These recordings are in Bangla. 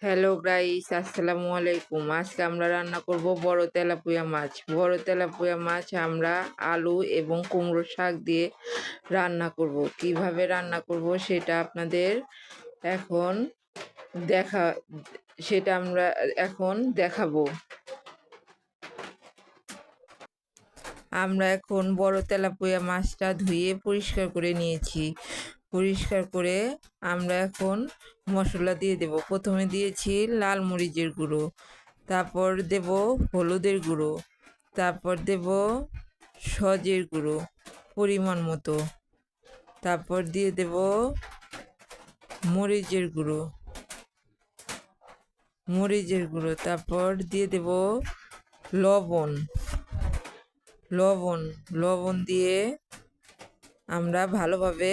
হ্যালো গাইস, আসসালামু আলাইকুম। আজকে আমরা রান্না করব বড় তেলাপিয়া মাছ। বড় তেলাপিয়া মাছ আমরা আলু এবং কুমড়ো শাক দিয়ে রান্না করব। কিভাবে রান্না করব সেটা আপনাদের এখন দেখা সেটা আমরা এখন দেখাবো। আমরা এখন বড় তেলাপিয়া মাছটা ধুয়ে পরিষ্কার করে নিয়েছি। পরিষ্কার করে আমরা এখন মশলা দিয়ে দেব। প্রথমে দিয়েছি লাল মরিচের গুঁড়ো, তারপর দেব হলুদের গুঁড়ো, তারপর দেব সজের গুঁড়ো পরিমাণ মতো, তারপর দিয়ে দেব মরিচের গুঁড়ো তারপর দিয়ে দেব লবণ লবণ লবণ দিয়ে আমরা ভালোভাবে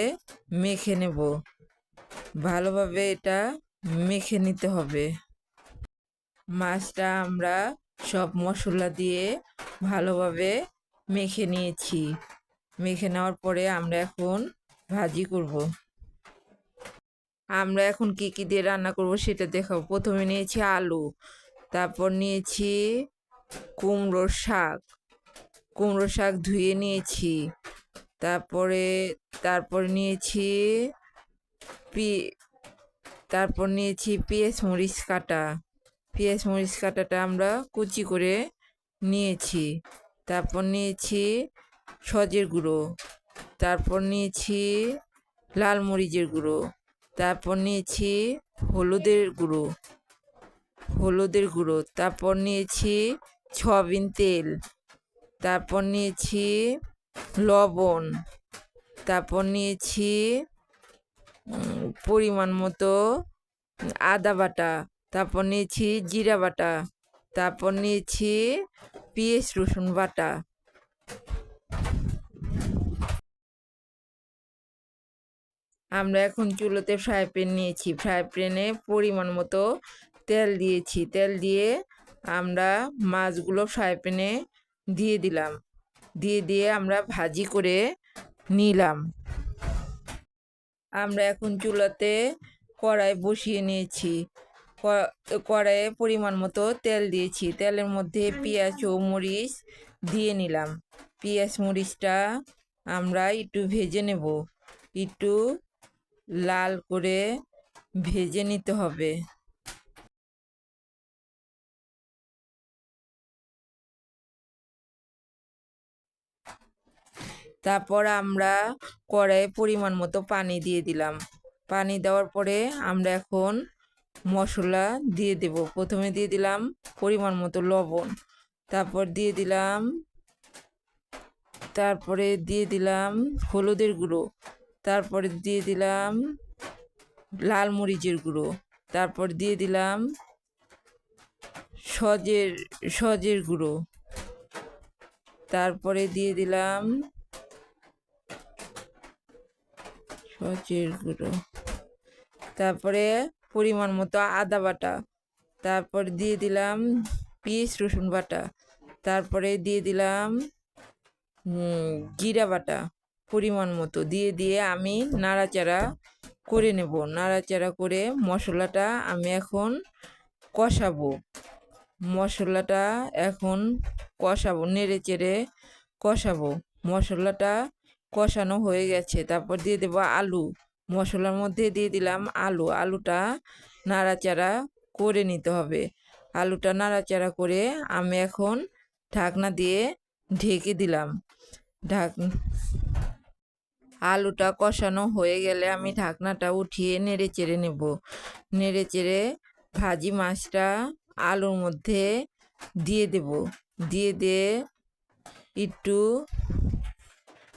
মেখে নেব। ভালোভাবে এটা মেখে নিতে হবে। মাছটা আমরা সব মশলা দিয়ে ভালোভাবে মেখে নিয়েছি। মেখে নেওয়ার পরে আমরা এখন ভাজি করব। আমরা এখন কি কি দিয়ে রান্না করব সেটা দেখাবো। প্রথমে নিয়েছি আলু, তারপর নিয়েছি কুমড়োর শাক ধুয়ে নিয়েছি। তারপর নিয়েছি পেঁয়াজ মরিচ কাটাটা আমরা কুচি করে নিয়েছি। তারপর নিয়েছি সজের গুঁড়ো, তারপর নিয়েছি লাল মরিচের গুঁড়ো, তারপর নিয়েছি হলুদের গুঁড়ো, তারপর নিয়েছি সয়াবিন তেল, তারপর নিয়েছি লবণ, তারপর নিয়েছি পরিমাণ মতো আদা বাটা, তারপর নিয়েছি জিরা বাটা, তারপর নিয়েছি পেঁয়াজ রসুন বাটা। আমরা এখন চুলোতে ফ্রাই প্যান নিয়েছি। ফ্রাই প্যানে পরিমাণ মতো তেল দিয়েছি। তেল দিয়ে আমরা মাছগুলো ফ্রাই প্যানে দিয়ে দিলাম। দিয়ে আমরা ভাজি করে নিলাম। আমরা এখন চুলাতে কড়াই বসিয়ে নিয়েছি। কড়াইয়ে পরিমাণ মতো তেল দিয়েছি। তেলের মধ্যে পেঁয়াজ ও মরিচ দিয়ে নিলাম। পেঁয়াজ মরিচটা আমরা একটু ভেজে নেব। একটু লাল করে ভেজে নিতে হবে। তারপর আমরা কড়াইয়ে পরিমাণ মতো পানি দিয়ে দিলাম। পানি দেওয়ার পরে আমরা এখন মশলা দিয়ে দেব। প্রথমে দিয়ে দিলাম পরিমাণ মতো লবণ, তারপরে দিয়ে দিলাম হলুদের গুঁড়ো, তারপরে দিয়ে দিলাম লাল মরিচের গুঁড়ো, তারপর দিয়ে দিলাম সজের গুঁড়ো, তারপরে দিয়ে দিলাম তারপরে পরিমাণ মতো আদা বাটা, তারপর দিয়ে দিলাম পেঁয়াজ রসুন বাটা, তারপরে দিয়ে দিলাম জিরা বাটা পরিমাণ মতো দিয়ে আমি নাড়াচাড়া করে নেব। নাড়াচাড়া করে মশলাটা আমি এখন কষাবো। নেড়ে চেড়ে কষাবো। মশলাটা কষানো হয়ে গেছে। তারপর দিয়ে দেবো আলু। মশলার মধ্যে দিয়ে দিলাম আলুটা নাড়াচাড়া করে নিতে হবে। আলুটা নাড়াচাড়া করে আমি এখন ঢাকনা দিয়ে ঢেকে দিলাম। আলুটা কষানো হয়ে গেলে আমি ঢাকনাটা উঠিয়ে নেড়ে চেড়ে নেব। নেড়ে চেড়ে ভাজি মাছটা আলুর মধ্যে দিয়ে দেব। দিয়ে একটু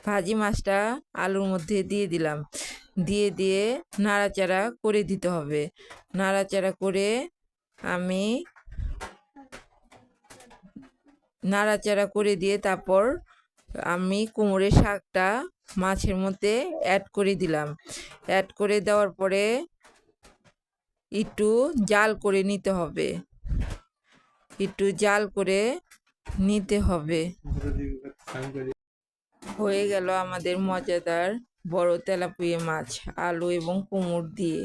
ভাজি মাছটা আলুর মধ্যে দিয়ে দিলাম। দিয়ে নাড়াচাড়া করে দিতে হবে। নাড়াচাড়া করে দিয়ে তারপর আমি কুমড়োর শাকটা মাছের মধ্যে অ্যাড করে দিলাম। অ্যাড করে দেওয়ার পরে একটু জাল করে নিতে হবে। হয়ে গেল আমাদের মজাদার বড় তেলাপিয়া মাছ আলু এবং কুমড়ো দিয়ে।